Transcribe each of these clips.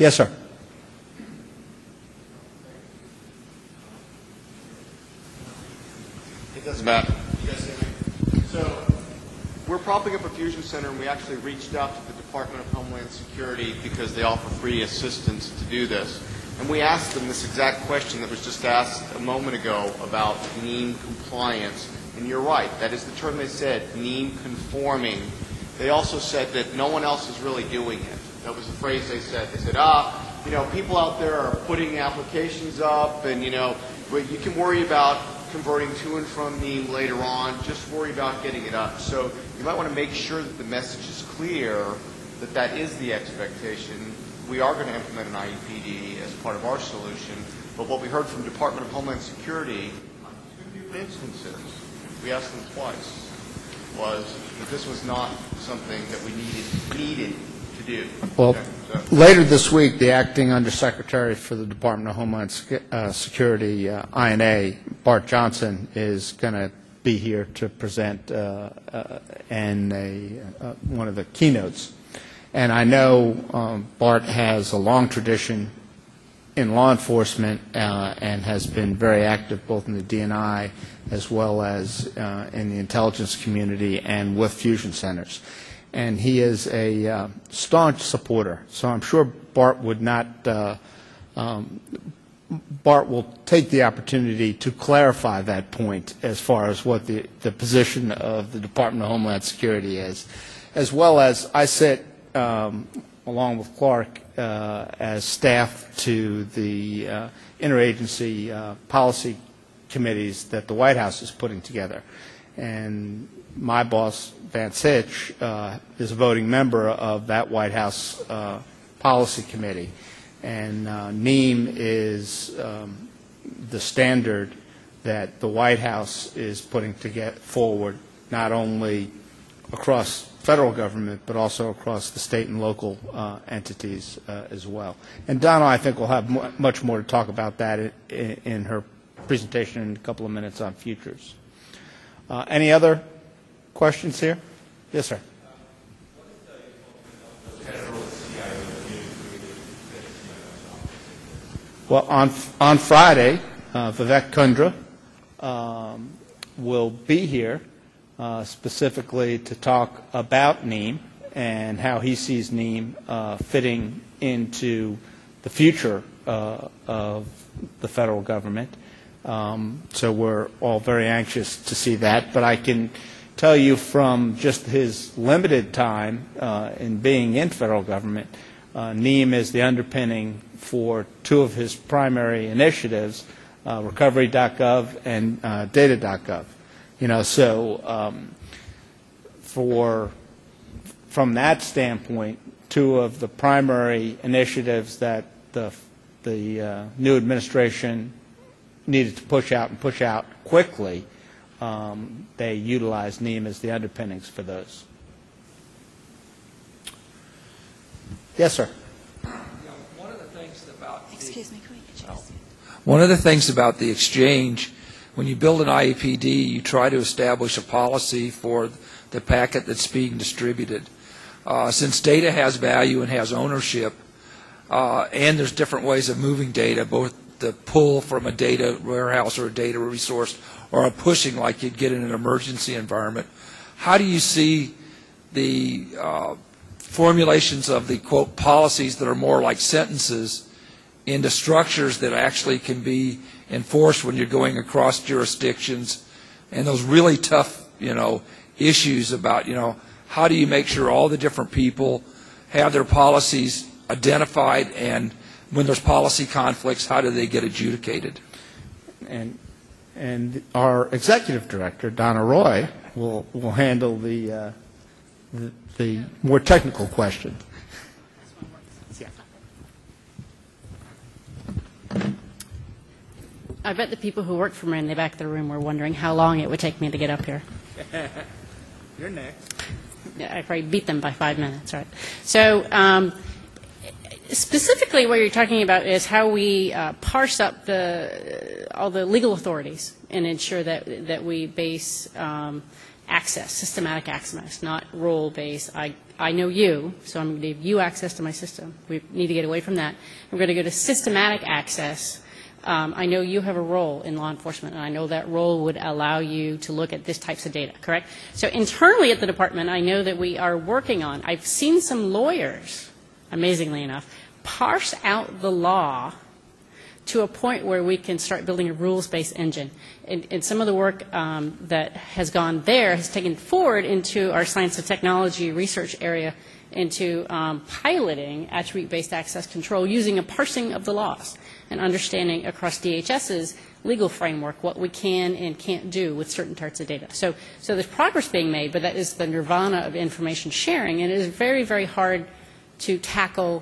Yes, sir. It doesn't matter. You guys hear me? So we're propping up a fusion center, and we actually reached out to the Department of Homeland Security because they offer free assistance to do this. And we asked them this exact question that was just asked a moment ago about NEAM compliance. And you're right, that is the term they said, NEAM conforming. They also said that no one else is really doing it. That was the phrase they said. They said, you know, people out there are putting applications up, and, you know, you can worry about converting to and from NEAM later on. Just worry about getting it up. So you might want to make sure that the message is clear that that is the expectation. We are going to implement an IEPD as part of our solution, but what we heard from the Department of Homeland Security on 2 different instances, we asked them twice, was that this was not something that we needed to do. Well, okay, so. Later this week, the Acting Undersecretary for the Department of Homeland Security, INA, Bart Johnson, is going to be here to present one of the keynotes. And I know Bart has a long tradition in law enforcement and has been very active both in the DNI as well as in the intelligence community and with fusion centers. And he is a staunch supporter. So I'm sure Bart would not, Bart will take the opportunity to clarify that point as far as what the position of the Department of Homeland Security is, as well as I sit along with Clark as staff to the interagency policy committees that the White House is putting together. And my boss, Vance Hitch, is a voting member of that White House policy committee. And NEAM is the standard that the White House is putting to get forward, not only across federal government, but also across the state and local entities as well. And Donna, I think, will have much more to talk about that in her presentation in a couple of minutes on futures. Any other questions here? Yes, sir. Well, on Friday, Vivek Kundra will be here specifically to talk about NEAM and how he sees NEAM fitting into the future of the federal government. So we're all very anxious to see that. But I can tell you from just his limited time in being in federal government, NEAM is the underpinning for 2 of his primary initiatives, recovery.gov and data.gov. You know, so from that standpoint, 2 of the primary initiatives that the new administration needed to push out quickly, they utilized NEAM as the underpinnings for those. Yes, sir. One of the things about Excuse me, can we just... One of the things about the exchange, when you build an IEPD, you try to establish a policy for the packet that's being distributed. Since data has value and has ownership, and there's different ways of moving data, both the pull from a data warehouse or a data resource or a pushing like you'd get in an emergency environment, how do you see the formulations of the, quote, policies that are more like sentences into structures that actually can be enforced when you're going across jurisdictions, and those really tough, you know, issues about, you know, how do you make sure all the different people have their policies identified, and when there's policy conflicts, how do they get adjudicated? And our executive director, Donna Roy, will handle the more technical question. I bet the people who work for me in the back of the room were wondering how long it would take me to get up here. You're next. Yeah, I probably beat them by 5 minutes, right? So specifically what you're talking about is how we parse up all the legal authorities and ensure that we base access, systematic access, not role-based. I I know you, so I'm going to give you access to my system. We need to get away from that. We're going to go to systematic access. I know you have a role in law enforcement, and I know that role would allow you to look at this types of data, correct? So internally at the department, I know that we are working on, I've seen some lawyers, amazingly enough, parse out the law to a point where we can start building a rules-based engine. And some of the work that has gone there has taken forward into our science and technology research area into piloting attribute-based access control using a parsing of the laws and understanding across DHS's legal framework what we can and can't do with certain types of data. So there's progress being made, but that is the nirvana of information sharing, and it is very, very hard to tackle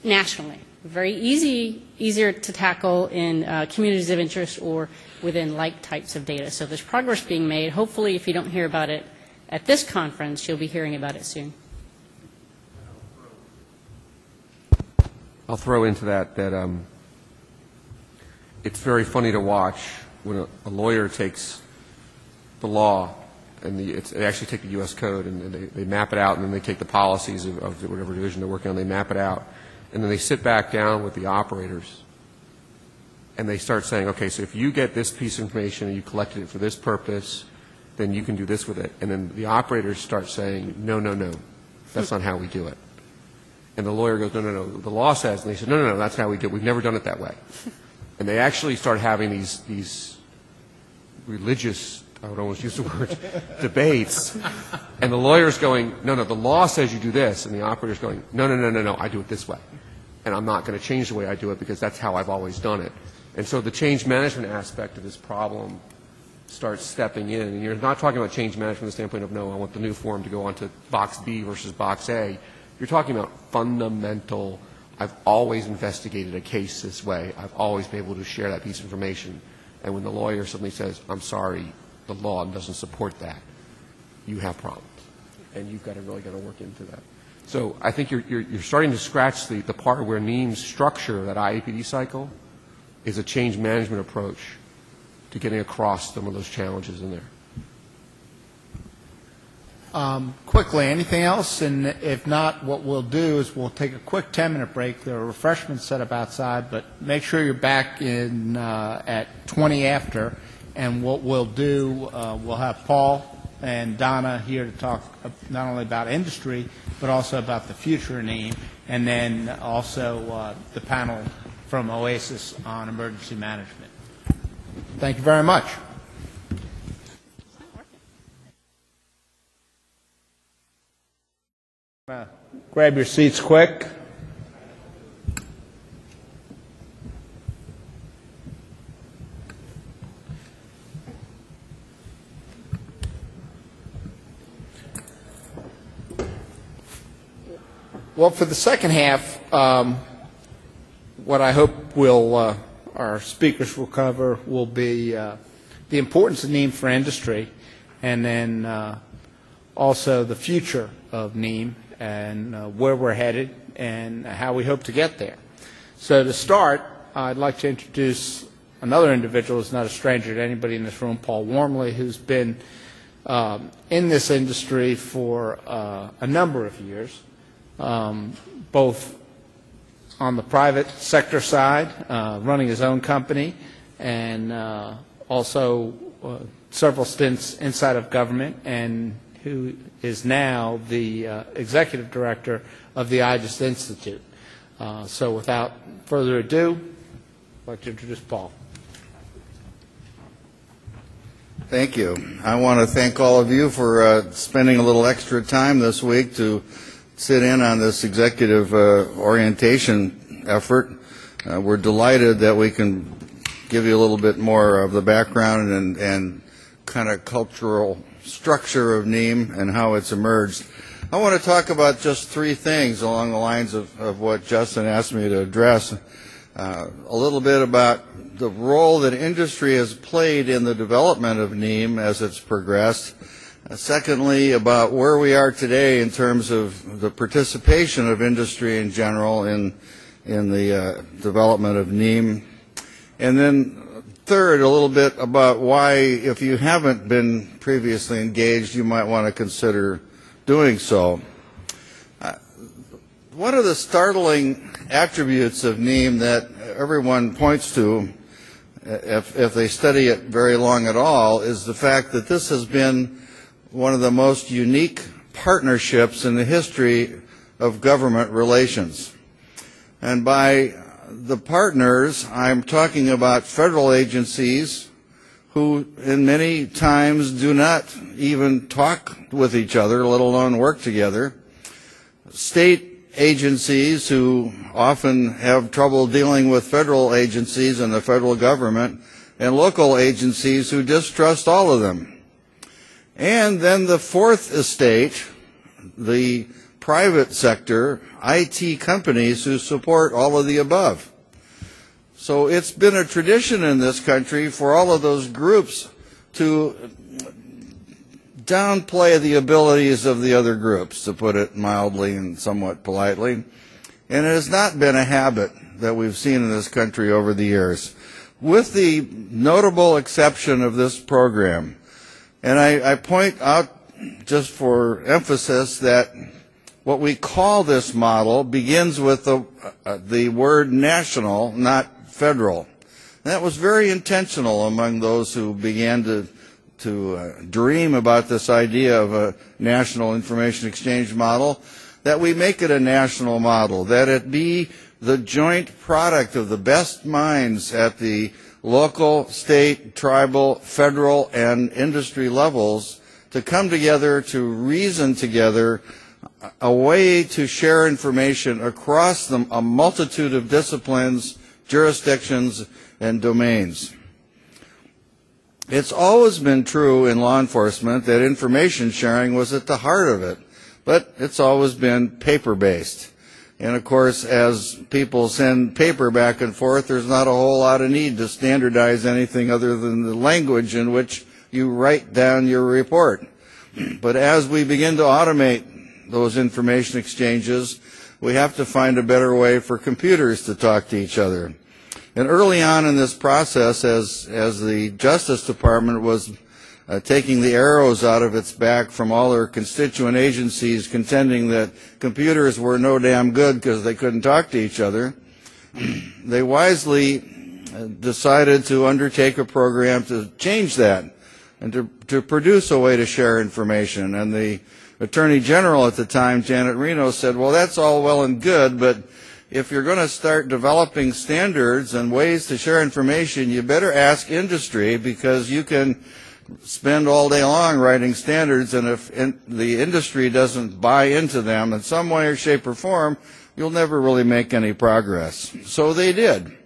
nationally. Very easier to tackle in communities of interest or within like types of data. So there's progress being made. Hopefully, if you don't hear about it at this conference, you'll be hearing about it soon. I'll throw into that it's very funny to watch when a lawyer takes the law and they actually take the U.S. code and they map it out, and then they take the policies of whatever division they're working on, they map it out, and then they sit back down with the operators and they start saying, okay, so if you get this piece of information and you collected it for this purpose, then you can do this with it. And then the operators start saying, no, no, no, that's not how we do it. And the lawyer goes, no, no, no, the law says, and they said, no, no, no, that's how we do it. We've never done it that way. And they actually start having these religious, I would almost use the word, debates. And the lawyer's going, no, no, the law says you do this. And the operator's going, no, no, no, no, no, I do it this way. And I'm not going to change the way I do it because that's how I've always done it. And so the change management aspect of this problem starts stepping in. And you're not talking about change management from the standpoint of, no, I want the new form to go onto box B versus box A. You're talking about fundamental, I've always investigated a case this way. I've always been able to share that piece of information. And when the lawyer suddenly says, I'm sorry, the law doesn't support that, you have problems. And you've got to really work into that. So I think you're starting to scratch the part where NEAM's structure, that IAPD cycle, is a change management approach to getting across some of those challenges in there. Quickly, anything else? And if not, what we'll do is we'll take a quick 10-minute break. There are refreshments set up outside, but make sure you're back in at 20 after. And what we'll do, we'll have Paul and Donna here to talk not only about industry, but also about the future of NEAM, and then also the panel from OASIS on emergency management. Thank you very much. Grab your seats quick. Well, for the second half, what I hope our speakers will cover will be the importance of NEAM for industry, and then also the future of NEAM and where we're headed and how we hope to get there. So to start, I'd like to introduce another individual who's not a stranger to anybody in this room, Paul Wormley, who's been in this industry for a number of years, both on the private sector side, running his own company, and also several stints inside of government, and who is now the executive director of the IGES Institute. So without further ado, I'd like to introduce Paul. Thank you. I want to thank all of you for spending a little extra time this week to sit in on this executive orientation effort. We're delighted that we can give you a little bit more of the background and kind of cultural structure of NEAM and how it's emerged. I want to talk about just three things along the lines of what Justin asked me to address. A little bit about the role that industry has played in the development of NEAM as it's progressed. Secondly, about where we are today in terms of the participation of industry in general in the development of NEAM. And then third, a little bit about why, if you haven't been previously engaged, you might want to consider doing so. one of the startling attributes of NEAM that everyone points to, if they study it very long at all, is the fact that this has been one of the most unique partnerships in the history of government relations. And by the partners, I'm talking about federal agencies who in many times do not even talk with each other, let alone work together, state agencies who often have trouble dealing with federal agencies and the federal government, and local agencies who distrust all of them. And then the fourth estate, the private sector, IT companies who support all of the above. So it's been a tradition in this country for all of those groups to downplay the abilities of the other groups, to put it mildly and somewhat politely. And it has not been a habit that we've seen in this country over the years, with the notable exception of this program. And I point out, just for emphasis, that what we call this model begins with the word national, not federal. And that was very intentional among those who began to dream about this idea of a national information exchange model, that we make it a national model, that it be the joint product of the best minds at the local, state, tribal, federal, and industry levels to come together, to reason together, a way to share information across a multitude of disciplines, jurisdictions, and domains. It's always been true in law enforcement that information sharing was at the heart of it, but it's always been paper-based. And of course, as people send paper back and forth, there's not a whole lot of need to standardize anything other than the language in which you write down your report. But as we begin to automate those information exchanges, we have to find a better way for computers to talk to each other. And early on in this process, as the Justice Department was taking the arrows out of its back from all their constituent agencies contending that computers were no damn good because they couldn't talk to each other, they wisely decided to undertake a program to change that and to produce a way to share information. And the Attorney General at the time, Janet Reno, said, well, that's all well and good, but if you're going to start developing standards and ways to share information, you better ask industry, because you can spend all day long writing standards, and if the industry doesn't buy into them in some way or shape or form, you'll never really make any progress. So they did.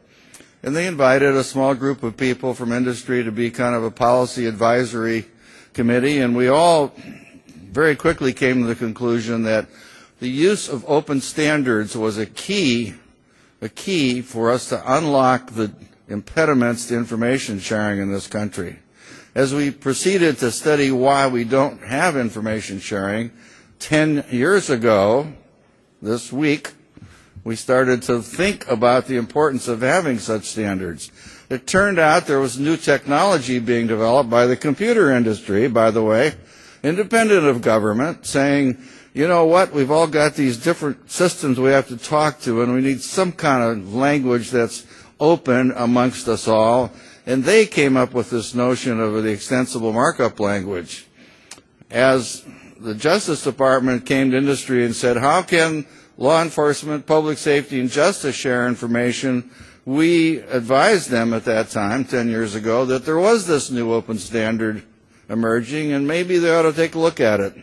And they invited a small group of people from industry to be kind of a policy advisory committee, and we all very quickly came to the conclusion that the use of open standards was a key for us to unlock the impediments to information sharing in this country. As we proceeded to study why we don't have information sharing, 10 years ago, this week, we started to think about the importance of having such standards. It turned out there was new technology being developed by the computer industry, by the way, independent of government, saying, you know what, we've all got these different systems we have to talk to, and we need some kind of language that's open amongst us all. And they came up with this notion of the extensible markup language. As the Justice Department came to industry and said, how can law enforcement, public safety, and justice share information, we advised them at that time, 10 years ago, that there was this new open standard emerging, and maybe they ought to take a look at it.